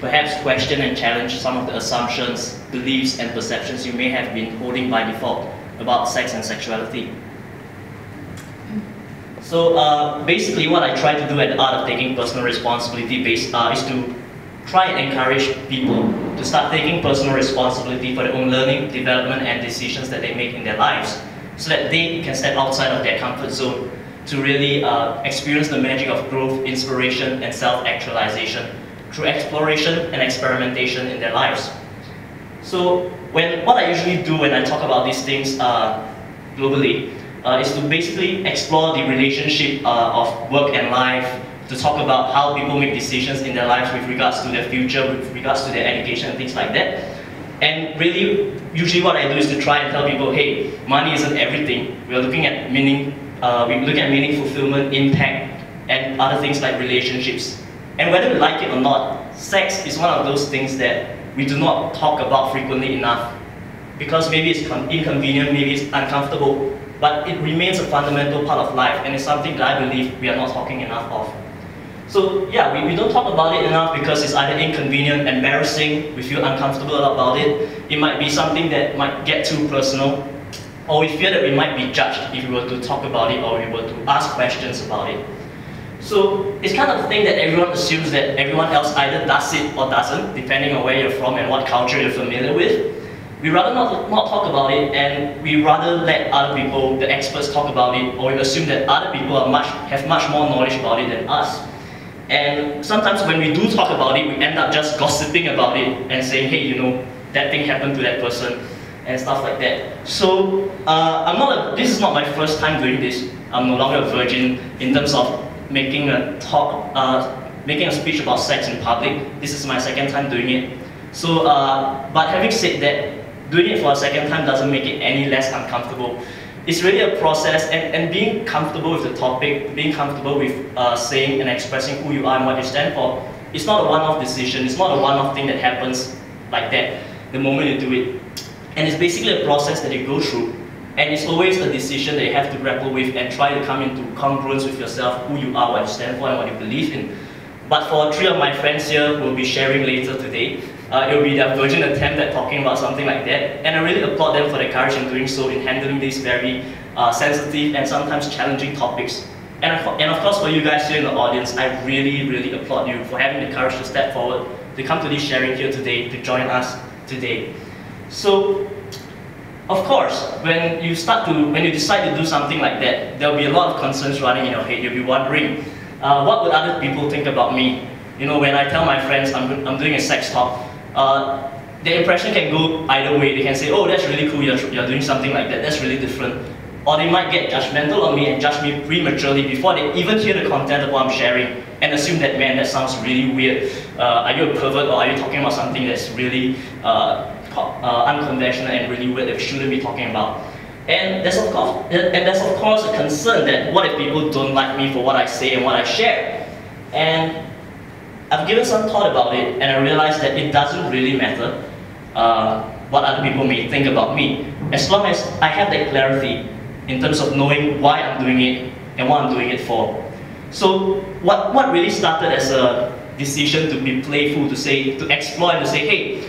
perhaps question and challenge some of the assumptions, beliefs, and perceptions you may have been holding by default about sex and sexuality. So basically what I try to do at the Art of Taking Personal Responsibility is to try and encourage people to start taking personal responsibility for their own learning, development, and decisions that they make in their lives, so that they can step outside of their comfort zone to really experience the magic of growth, inspiration, and self-actualization through exploration and experimentation in their lives. So what I usually do when I talk about these things globally is to basically explore the relationship of work and life, to talk about how people make decisions in their lives with regards to their future, with regards to their education and things like that. And really, usually what I do is to try and tell people, hey, money isn't everything. We're looking at meaning, we look at meaning, fulfillment, impact, and other things like relationships. And whether we like it or not, sex is one of those things that we do not talk about frequently enough. Because maybe it's inconvenient, maybe it's uncomfortable, but it remains a fundamental part of life, and it's something that I believe we are not talking enough of. So yeah, we don't talk about it enough because it's either inconvenient, embarrassing, we feel uncomfortable about it. It might be something that might get too personal, or we fear that we might be judged if we were to talk about it or we were to ask questions about it. So it's kind of the thing that everyone assumes that everyone else either does it or doesn't, depending on where you're from and what culture you're familiar with. We rather not talk about it, and we rather let other people, the experts, talk about it, or we assume that other people have much more knowledge about it than us. And sometimes when we do talk about it, we end up just gossiping about it and saying, hey, you know, that thing happened to that person, and stuff like that. So this is not my first time doing this. I'm no longer a virgin in terms of making a speech about sex in public. This is my second time doing it. So, but having said that, doing it for a second time doesn't make it any less uncomfortable. It's really a process, and being comfortable with the topic, being comfortable with saying and expressing who you are and what you stand for, it's not a one-off decision, it's not a one-off thing that happens like that the moment you do it. And it's basically a process that you go through, and it's always a decision that you have to grapple with and try to come into congruence with yourself, who you are, what you stand for, and what you believe in. But for three of my friends here who will be sharing later today, it will be their virgin attempt at talking about something like that, and I really applaud them for their courage in doing so, in handling these very sensitive and sometimes challenging topics. And of course, for you guys here in the audience, I really, really applaud you for having the courage to step forward, to come to this sharing here today, to join us today. So, of course, when you decide to do something like that, there will be a lot of concerns running in your head. You'll be wondering, what would other people think about me? You know, when I tell my friends I'm doing a sex talk, the impression can go either way. They can say, oh, that's really cool, you're doing something like that, that's really different. Or they might get judgmental on me and judge me prematurely before they even hear the content of what I'm sharing, and assume that, man, that sounds really weird. Are you a pervert, or are you talking about something that's really unconventional and really weird that we shouldn't be talking about? And there's of course a concern that what if people don't like me for what I say and what I share? And I've given some thought about it, and I realized that it doesn't really matter what other people may think about me, as long as I have that clarity in terms of knowing why I'm doing it and what I'm doing it for. So what really started as a decision to be playful, to explore and to say, hey,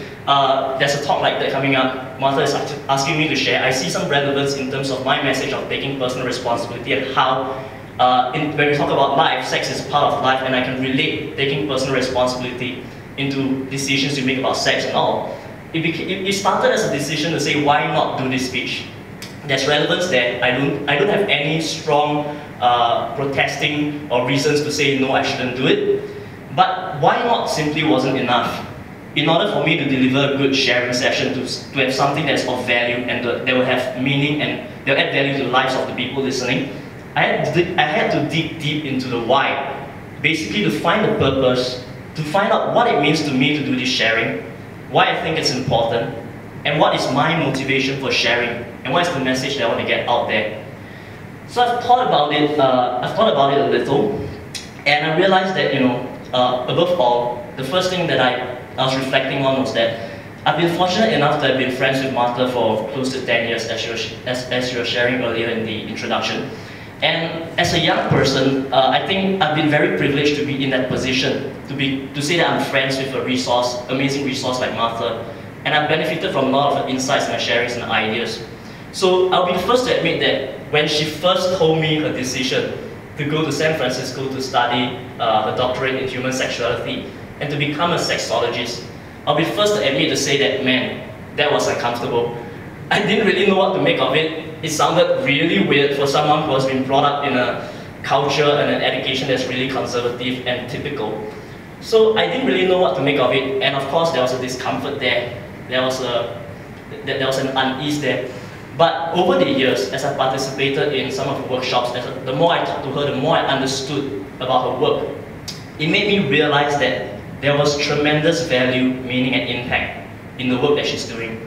there's a talk like that coming up, Martha is asking me to share. I see some relevance in terms of my message of taking personal responsibility and how when we talk about life, sex is part of life, and I can relate taking personal responsibility into decisions you make about sex and all. It started as a decision to say, why not do this speech? There's relevance there. I don't have any strong protesting or reasons to say no, I shouldn't do it. But why not simply wasn't enough. In order for me to deliver a good sharing session, to have something that's of value and that will have meaning and they'll add value to the lives of the people listening, I had to dig deep into the why. Basically to find the purpose, to find out what it means to me to do this sharing, why I think it's important, and what is my motivation for sharing, and what is the message that I want to get out there. So I've thought about it a little, and I realized that, you know, above all, the first thing that I was reflecting on was that I've been fortunate enough to have been friends with Martha for close to 10 years, as you were sharing earlier in the introduction. And as a young person, I think I've been very privileged to be in that position, to say that I'm friends with a resource, amazing resource like Martha, and I've benefited from a lot of her insights and her sharings and ideas. So I'll be the first to admit that when she first told me her decision to go to San Francisco to study her doctorate in human sexuality and to become a sexologist, I'll be first to admit to say that, man, that was uncomfortable. I didn't really know what to make of it. It sounded really weird for someone who has been brought up in a culture and an education that's really conservative and typical. So I didn't really know what to make of it, and of course there was a discomfort there. There was an unease there. But over the years, as I participated in some of the workshops, the more I talked to her, the more I understood about her work. It made me realize that there was tremendous value, meaning and impact in the work that she's doing.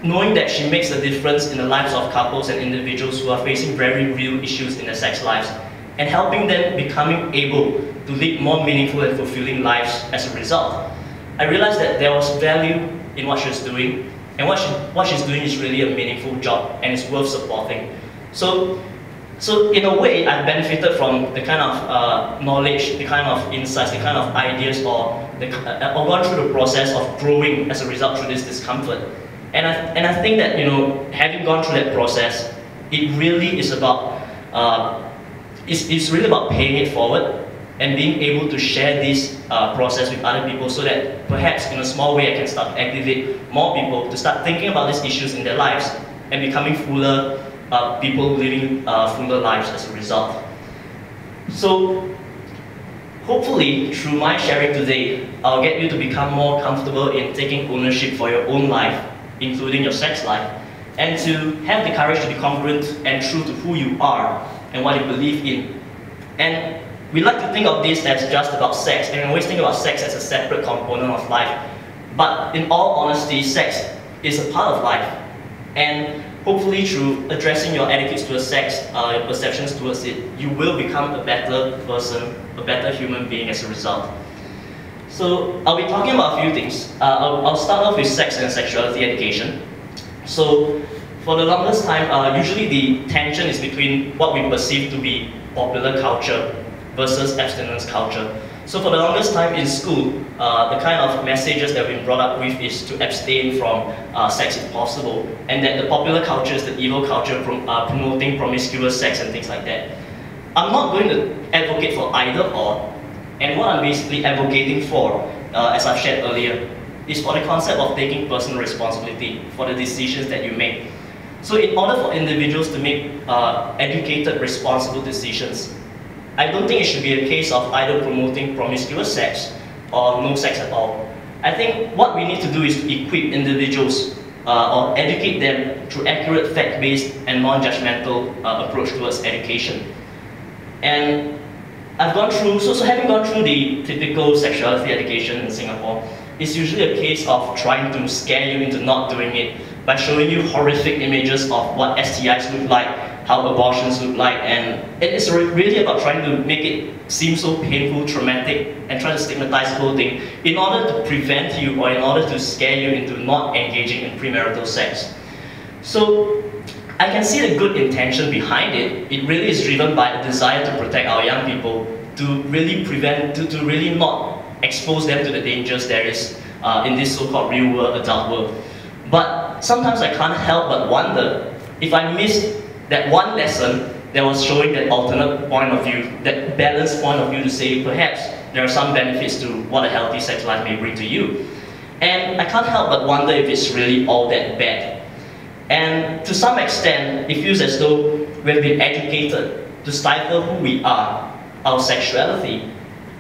Knowing that she makes a difference in the lives of couples and individuals who are facing very real issues in their sex lives, and helping them becoming able to lead more meaningful and fulfilling lives as a result. I realized that there was value in what she's doing, and what she's doing is really a meaningful job and it's worth supporting. So in a way, I've benefited from the kind of knowledge, the kind of insights, the kind of ideas, or gone through the process of growing as a result through this discomfort. And I think that, you know, having gone through that process, it really is about it's really about paying it forward and being able to share this process with other people, so that perhaps in a small way I can start to activate more people to start thinking about these issues in their lives and becoming fuller people living fuller lives as a result. So hopefully through my sharing today, I'll get you to become more comfortable in taking ownership for your own life, including your sex life, and to have the courage to be congruent and true to who you are and what you believe in. And we like to think of this as just about sex, and we always think about sex as a separate component of life. But in all honesty, sex is a part of life. And hopefully through addressing your attitudes towards sex, your perceptions towards it, you will become a better person, a better human being as a result. So I'll be talking about a few things. I'll start off with sex and sexuality education. So for the longest time, usually the tension is between what we perceive to be popular culture versus abstinence culture. So for the longest time in school, the kind of messages that we've been brought up with is to abstain from sex if possible, and that the popular culture is the evil culture promoting promiscuous sex and things like that. I'm not going to advocate for either or, and what I'm basically advocating for, as I've shared earlier, is for the concept of taking personal responsibility for the decisions that you make. So in order for individuals to make educated, responsible decisions, I don't think it should be a case of either promoting promiscuous sex or no sex at all. I think what we need to do is to equip individuals or educate them through accurate, fact-based and non-judgmental approach towards education. And I've gone through, so having gone through the typical sexuality education in Singapore, it's usually a case of trying to scare you into not doing it by showing you horrific images of what STIs look like, how abortions look like, and it's really about trying to make it seem so painful, traumatic, and try to stigmatize the whole thing in order to prevent you or in order to scare you into not engaging in premarital sex. So I can see the good intention behind it. It really is driven by a desire to protect our young people, to really prevent, to really not expose them to the dangers there is in this so-called real world, adult world. But sometimes I can't help but wonder if I missed that one lesson that was showing that alternate point of view, that balanced point of view to say perhaps there are some benefits to what a healthy sex life may bring to you. And I can't help but wonder if it's really all that bad. And to some extent, it feels as though we've been educated to stifle who we are, our sexuality,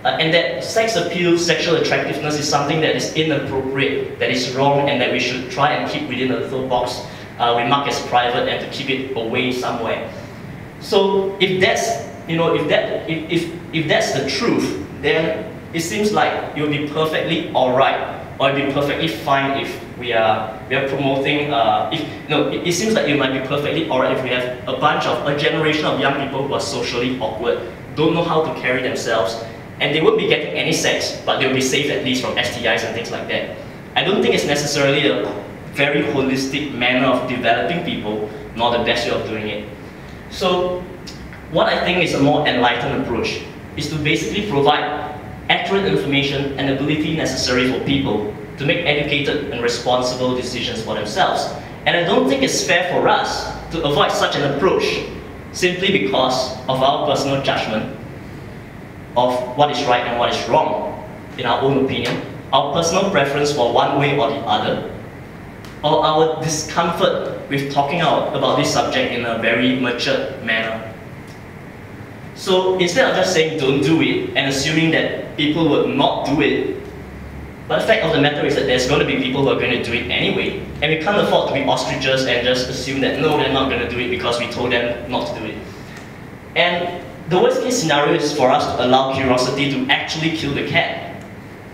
and that sex appeal, sexual attractiveness is something that is inappropriate, that is wrong, and that we should try and keep within a little box we mark as private and to keep it away somewhere. So if that's, you know, if that's the truth, then it seems like you'll be perfectly alright, or it'll be perfectly fine if we are promoting, it seems like it might be perfectly alright if we have a generation of young people who are socially awkward, don't know how to carry themselves, and they won't be getting any sex, but they'll be safe at least from STIs and things like that. I don't think it's necessarily a very holistic manner of developing people, nor the best way of doing it. So what I think is a more enlightened approach is to basically provide accurate information and ability necessary for people to make educated and responsible decisions for themselves. And I don't think it's fair for us to avoid such an approach simply because of our personal judgment of what is right and what is wrong in our own opinion, our personal preference for one way or the other, or our discomfort with talking out about this subject in a very matured manner. So instead of just saying don't do it and assuming that people would not do it, but the fact of the matter is that there's going to be people who are going to do it anyway, and we can't afford to be ostriches and just assume that no, they're not going to do it because we told them not to do it. And the worst case scenario is for us to allow curiosity to actually kill the cat.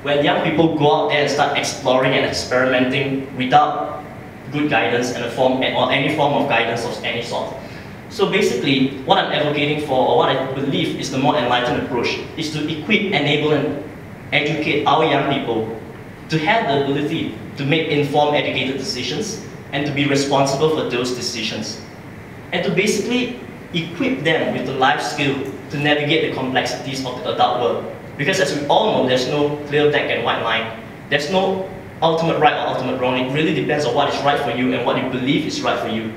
When young people go out there and start exploring and experimenting without good guidance and or any form of guidance of any sort. So basically, what I'm advocating for, or what I believe is the more enlightened approach, is to equip, enable, and educate our young people to have the ability to make informed, educated decisions and to be responsible for those decisions. And to basically equip them with the life skill to navigate the complexities of the adult world. Because as we all know, there's no clear black and white line. There's no ultimate right or ultimate wrong. It really depends on what is right for you and what you believe is right for you.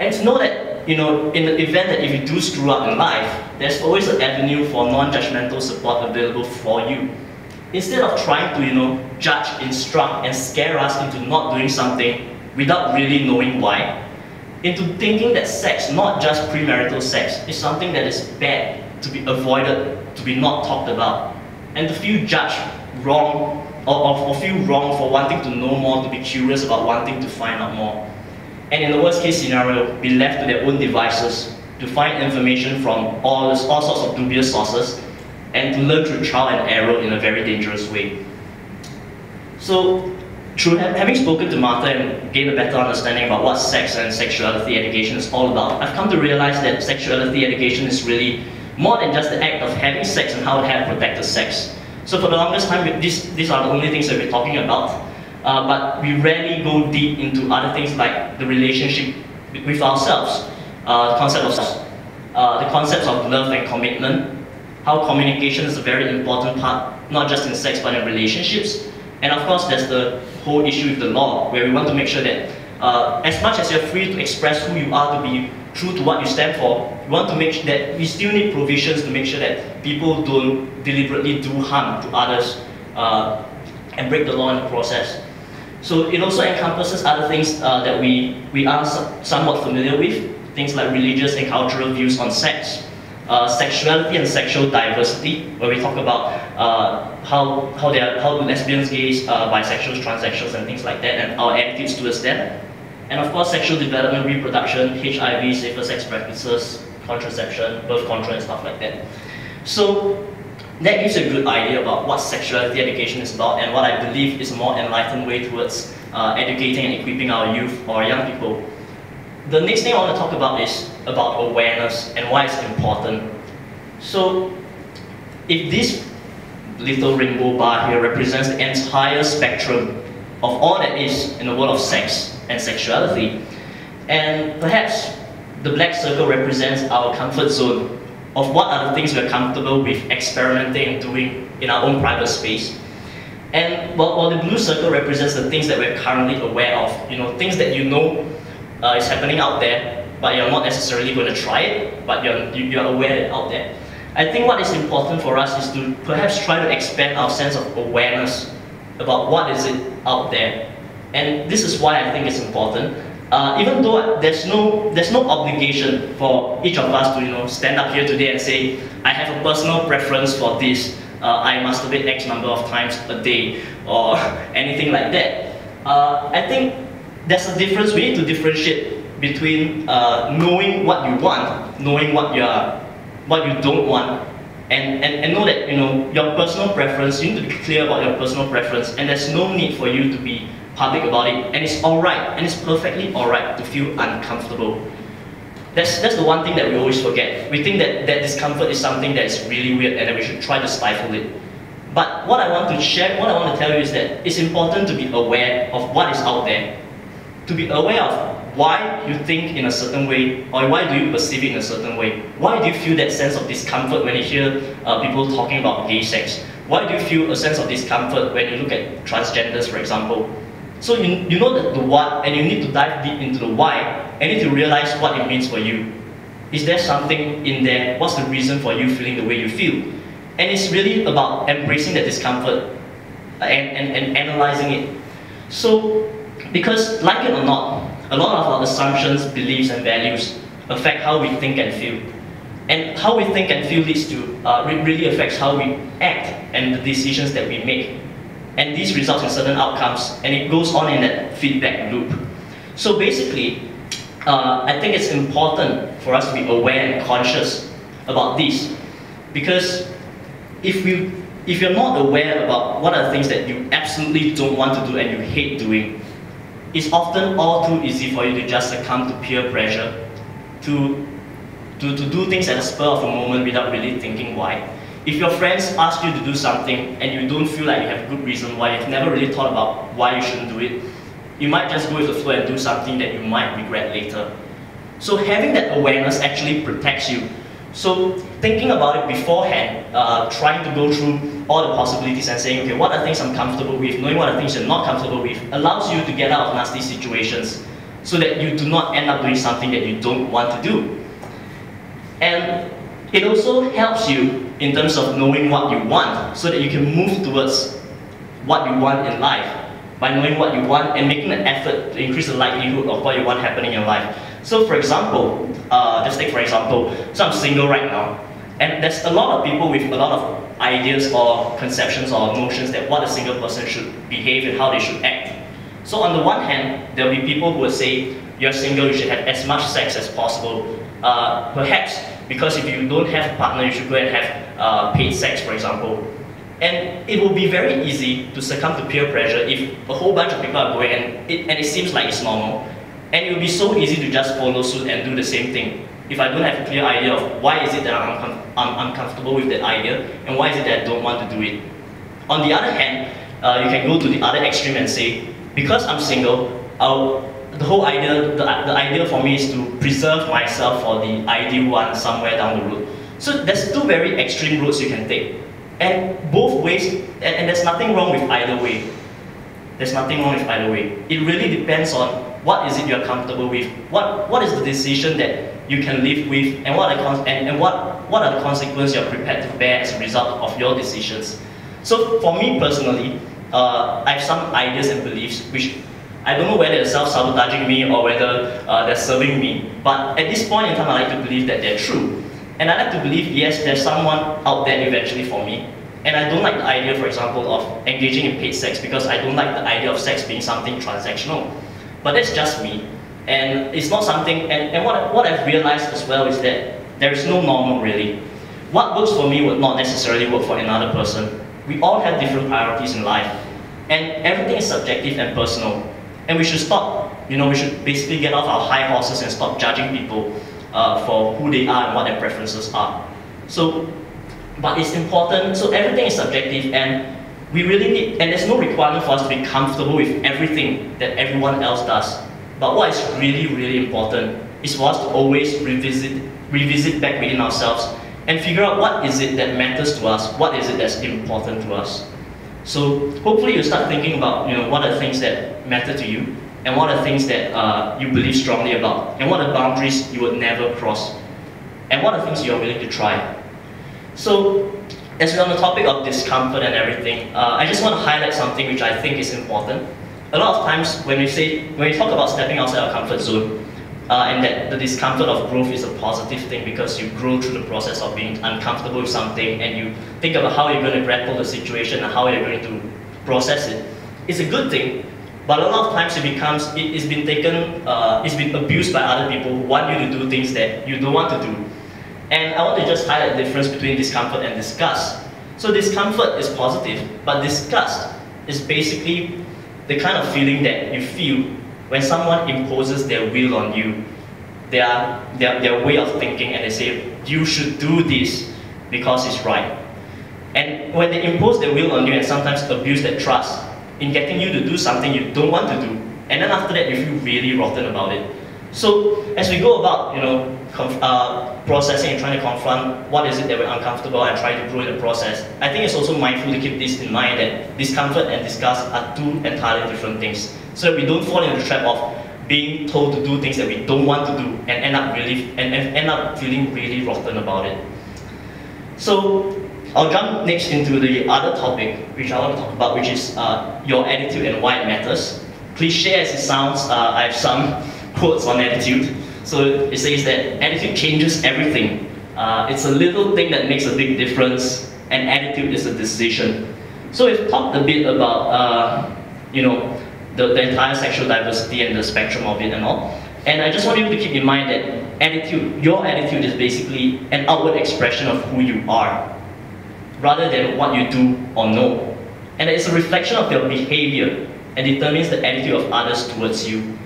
And to know that, in the event that if you do screw up in life, there's always an avenue for non-judgmental support available for you. Instead of trying to, judge, instruct, and scare us into not doing something without really knowing why, into thinking that sex, not just premarital sex, is something that is bad, to be avoided, to be not talked about, and to feel judged wrong, or feel wrong for wanting to know more, to be curious about wanting to find out more. And in the worst case scenario, be left to their own devices to find information from all sorts of dubious sources and to learn through trial and error in a very dangerous way. So, through having spoken to Martha and gained a better understanding about what sex and sexuality education is all about, I've come to realize that sexuality education is really more than just the act of having sex and how to have protected sex. So for the longest time, these are the only things that we're talking about. But we rarely go deep into other things like the relationship with ourselves, the concepts of love and commitment, how communication is a very important part, not just in sex but in relationships. And of course, there's the whole issue with the law, where we want to make sure that as much as you're free to express who you are, to be true to what you stand for, we want to make sure that we still need provisions to make sure that people don't deliberately do harm to others and break the law in the process. So it also encompasses other things that we are somewhat familiar with, things like religious and cultural views on sex, sexuality and sexual diversity, where we talk about how lesbians, gays, bisexuals, transsexuals, and things like that, and our attitudes towards them. And of course, sexual development, reproduction, HIV, safer sex practices, contraception, birth control, and stuff like that. So that gives you a good idea about what sexuality education is about and what I believe is a more enlightened way towards educating and equipping our youth or young people. The next thing I want to talk about is about awareness and why it's important. So, if this little rainbow bar here represents the entire spectrum of all that is in the world of sex and sexuality, and perhaps the black circle represents our comfort zone of what are the things we're comfortable with experimenting and doing in our own private space. And while the blue circle represents the things that we're currently aware of, things that is happening out there, but you're not necessarily going to try it, but you're aware that it's out there. I think what is important for us is to perhaps try to expand our sense of awareness about what is it out there. And this is why I think it's important. Even though there's no obligation for each of us to stand up here today and say, I have a personal preference for this, I masturbate X number of times a day, or anything like that. I think there's a difference. We need to differentiate between knowing what you want, knowing what you don't want, and know that your personal preference. You need to be clear about your personal preference, and there's no need for you to be public about it. And it's alright, and it's perfectly alright to feel uncomfortable. That's the one thing that we always forget. We think that discomfort is something that is really weird and that we should try to stifle it. But what I want to tell you is that it's important to be aware of what is out there, to be aware of why you think in a certain way, or why do you perceive it in a certain way? Why do you feel that sense of discomfort when you hear people talking about gay sex? Why do you feel a sense of discomfort when you look at transgenders, for example? So you know the what, and you need to dive deep into the why, and you need to realize what it means for you. Is there something in there? What's the reason for you feeling the way you feel? And it's really about embracing that discomfort and analyzing it. So, because like it or not, a lot of our assumptions, beliefs, and values affect how we think and feel. And how we think and feel leads to, really affects how we act and the decisions that we make. And these results in certain outcomes, and it goes on in that feedback loop. So basically, I think it's important for us to be aware and conscious about this. Because if you're not aware about what are the things that you absolutely don't want to do and you hate doing, it's often all too easy for you to just succumb to peer pressure, to do things at the spur of a moment without really thinking why. If your friends ask you to do something and you don't feel like you have a good reason why, you've never really thought about why you shouldn't do it, you might just go with the flow and do something that you might regret later. So having that awareness actually protects you. So thinking about it beforehand, trying to go through all the possibilities and saying, okay, what are things I'm comfortable with, knowing what are things you're not comfortable with, allows you to get out of nasty situations so that you do not end up doing something that you don't want to do. And it also helps you in terms of knowing what you want so that you can move towards what you want in life by knowing what you want and making an effort to increase the likelihood of what you want happening in life. So for example, just take for example, so I'm single right now, and there's a lot of people with a lot of ideas or conceptions or notions that what a single person should behave and how they should act. So on the one hand, there'll be people who will say, you're single, you should have as much sex as possible. Perhaps because if you don't have a partner, you should go and have paid sex, for example. And it will be very easy to succumb to peer pressure if a whole bunch of people are going and it seems like it's normal. And it will be so easy to just follow suit and do the same thing. If I don't have a clear idea of why is it that I'm uncomfortable with that idea, and why is it that I don't want to do it. On the other hand, you can go to the other extreme and say, because I'm single, the whole idea, the idea for me is to preserve myself for the ideal one somewhere down the road. So there's two very extreme roads you can take. And both ways, and there's nothing wrong with either way. There's nothing wrong with either way. It really depends on what is it you're comfortable with, what is the decision that you can live with, and what are the consequences you're prepared to bear as a result of your decisions. So for me personally, I have some ideas and beliefs which I don't know whether they're self-sabotaging me or whether they're serving me, but at this point in time I like to believe that they're true. And I like to believe, yes, there's someone out there eventually for me. And I don't like the idea, for example, of engaging in paid sex because I don't like the idea of sex being something transactional. But that's just me. And it's not something, and what I've realized as well is that there is no normal really. What works for me would not necessarily work for another person. We all have different priorities in life. And everything is subjective and personal. And we should stop, we should basically get off our high horses and stop judging people for who they are and what their preferences are. So, but it's important, so everything is subjective and we really need, and there's no requirement for us to be comfortable with everything that everyone else does. But what is really, really important is for us to always revisit back within ourselves and figure out what is it that matters to us, what is it that's important to us. So hopefully you start thinking about what are the things that matter to you, and what are the things that you believe strongly about, and what are the boundaries you would never cross, and what are the things you're willing to try. So, as we're on the topic of discomfort and everything, I just want to highlight something which I think is important. A lot of times when we talk about stepping outside our comfort zone, and that the discomfort of growth is a positive thing because you grow through the process of being uncomfortable with something and you think about how you're going to grapple the situation and how you're going to process it. It's a good thing, but a lot of times it's been abused by other people who want you to do things that you don't want to do. And I want to just highlight the difference between discomfort and disgust. So discomfort is positive, but disgust is basically the kind of feeling that you feel when someone imposes their will on you, their way of thinking, and they say, you should do this because it's right. And when they impose their will on you and sometimes abuse that trust in getting you to do something you don't want to do, and then after that you feel really rotten about it. So as we go about, processing and trying to confront what is it that we're uncomfortable and try to grow in the process, I think it's also mindful to keep this in mind that discomfort and disgust are two entirely different things. So that we don't fall into the trap of being told to do things that we don't want to do and end up feeling really rotten about it. So I'll jump next into the other topic which I want to talk about, which is your attitude and why it matters. Cliche as it sounds, I have some quotes on attitude. So it says that attitude changes everything. It's a little thing that makes a big difference, and attitude is a decision. So we've talked a bit about the entire sexual diversity and the spectrum of it and all. And I just want you to keep in mind that attitude, your attitude is basically an outward expression of who you are, rather than what you do or know. And it's a reflection of your behavior and determines the attitude of others towards you.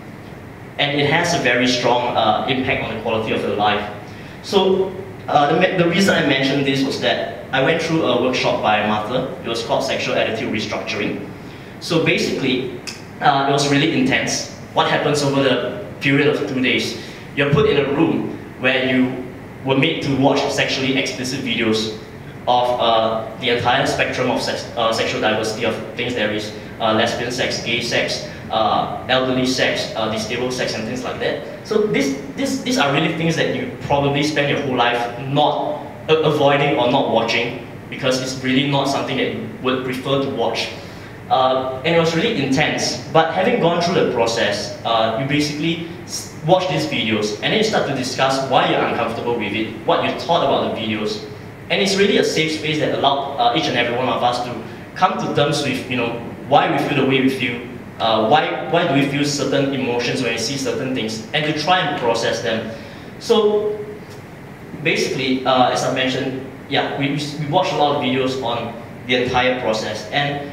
And it has a very strong impact on the quality of your life. So the reason I mentioned this was that I went through a workshop by Martha. It was called Sexual Attitude Restructuring. So basically, it was really intense. What happens over the period of 2 days? You're put in a room where you were made to watch sexually explicit videos of the entire spectrum of sexual diversity of things there is. Lesbian sex, gay sex, elderly sex, disabled sex, and things like that. So these are really things that you probably spend your whole life not avoiding or not watching, because it's really not something that you would prefer to watch. And it was really intense, but having gone through the process, you basically watch these videos and then you start to discuss why you're uncomfortable with it, what you thought about the videos. And it's really a safe space that allowed each and every one of us to come to terms with why we feel the way we feel, why do we feel certain emotions when we see certain things, and to try and process them. So basically, as I mentioned, yeah, we watched a lot of videos on the entire process, and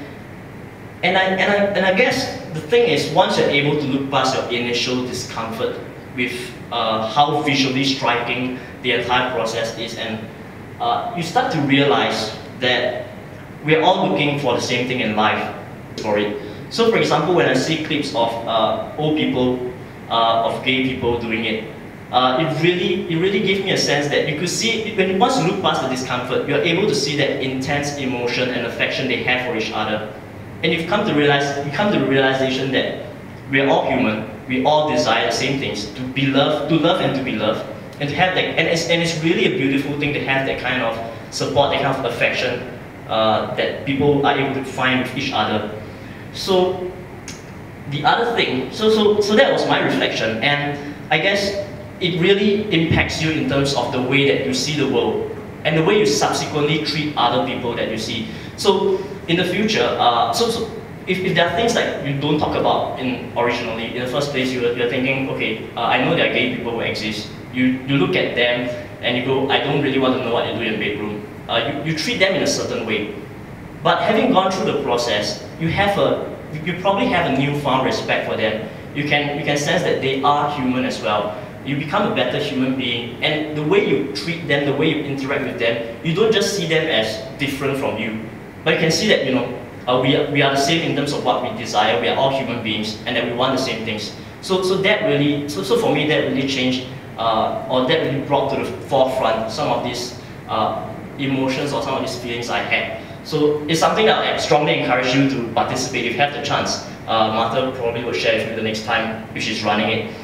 I guess the thing is, once you're able to look past your initial discomfort with how visually striking the entire process is, and you start to realize that we're all looking for the same thing in life for it. So for example, when I see clips of old people, of gay people doing it, it really gives me a sense that you could see, once you look past the discomfort, you're able to see that intense emotion and affection they have for each other. And you come to the realization that we're all human, we all desire the same things, to be loved, to love and to be loved, and to have that, and it's really a beautiful thing to have that kind of support, that kind of affection that people are able to find with each other. So the other thing, so that was my reflection, and I guess it really impacts you in terms of the way that you see the world and the way you subsequently treat other people that you see. So in the future, if there are things that you don't talk about originally, in the first place you're thinking, okay, I know there are gay people who exist. You look at them and you go, I don't really want to know what they do in the bedroom. You treat them in a certain way. But having gone through the process, you probably have a newfound respect for them. You can sense that they are human as well. You become a better human being, and the way you treat them, the way you interact with them, you don't just see them as different from you, but you can see that we are the same in terms of what we desire. We are all human beings, and that we want the same things. So for me, that really changed, or that really brought to the forefront some of these emotions or some of these feelings I had. So it's something that I strongly encourage you to participate if you have the chance. Martha probably will share with you the next time if she's running it.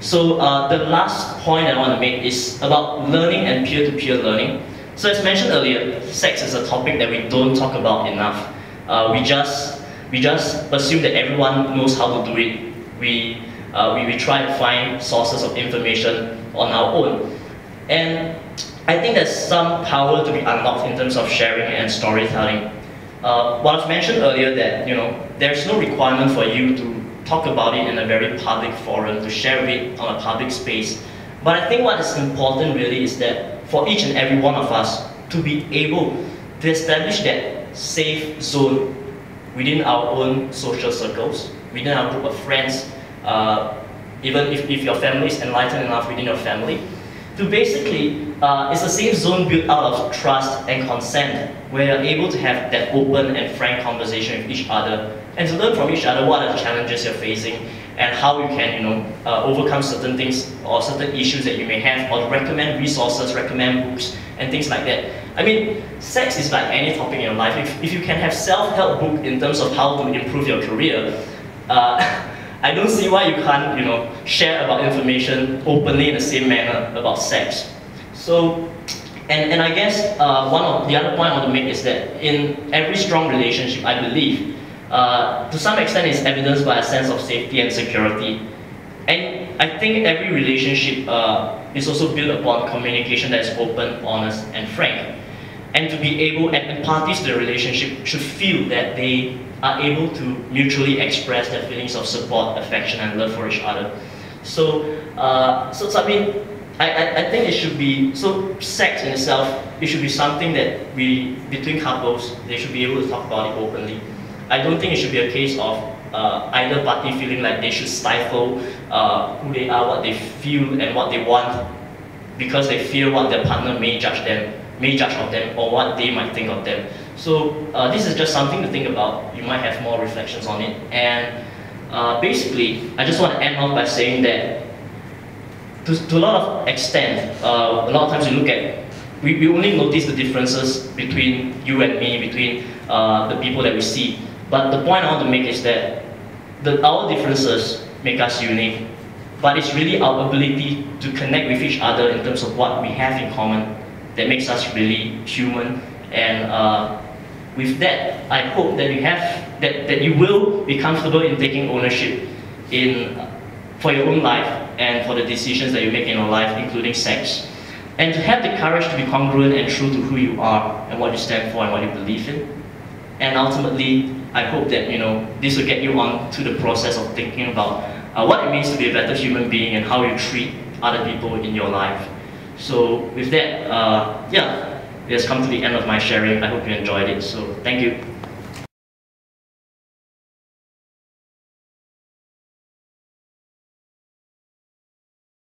So the last point I want to make is about learning and peer-to-peer learning. So as mentioned earlier, sex is a topic that we don't talk about enough. We just assume that everyone knows how to do it. We try to find sources of information on our own. And I think there's some power to be unlocked in terms of sharing and storytelling. What I've mentioned earlier, that there's no requirement for you to talk about it in a very public forum, to share it on a public space. But I think what is important really is that for each and every one of us to be able to establish that safe zone within our own social circles, within our group of friends, even if your family is enlightened enough within your family, to basically, it's a safe zone built out of trust and consent, where you're able to have that open and frank conversation with each other, and to learn from each other what are the challenges you're facing, and how you can, overcome certain things or certain issues that you may have, or recommend resources, recommend books, and things like that. I mean, sex is like any topic in your life. If you can have self-help book in terms of how to improve your career, I don't see why you can't, share about information openly in the same manner about sex. So, and I guess one of the other point I want to make is that in every strong relationship, I believe, to some extent it's evidenced by a sense of safety and security. And I think every relationship is also built upon communication that is open, honest, and frank. And to be able, and parties to the relationship should feel that they are able to mutually express their feelings of support, affection, and love for each other. So I mean, I think it should be, so sex in itself, it should be something that between couples, they should be able to talk about it openly. I don't think it should be a case of either party feeling like they should stifle who they are, what they feel, and what they want, because they fear what their partner may judge of them, or what they might think of them. So this is just something to think about. You might have more reflections on it. And basically, I just want to end off by saying that to a lot of extent, a lot of times we look at, we only notice the differences between you and me, between the people that we see. But the point I want to make is that our differences make us unique, but it's really our ability to connect with each other in terms of what we have in common that makes us really human. And with that, I hope that you will be comfortable in taking ownership for your own life and for the decisions that you make in your life, including sex. And to have the courage to be congruent and true to who you are and what you stand for and what you believe in. And ultimately, I hope that this will get you on to the process of thinking about what it means to be a better human being and how you treat other people in your life. So with that, yeah, it has come to the end of my sharing. I hope you enjoyed it. So thank you.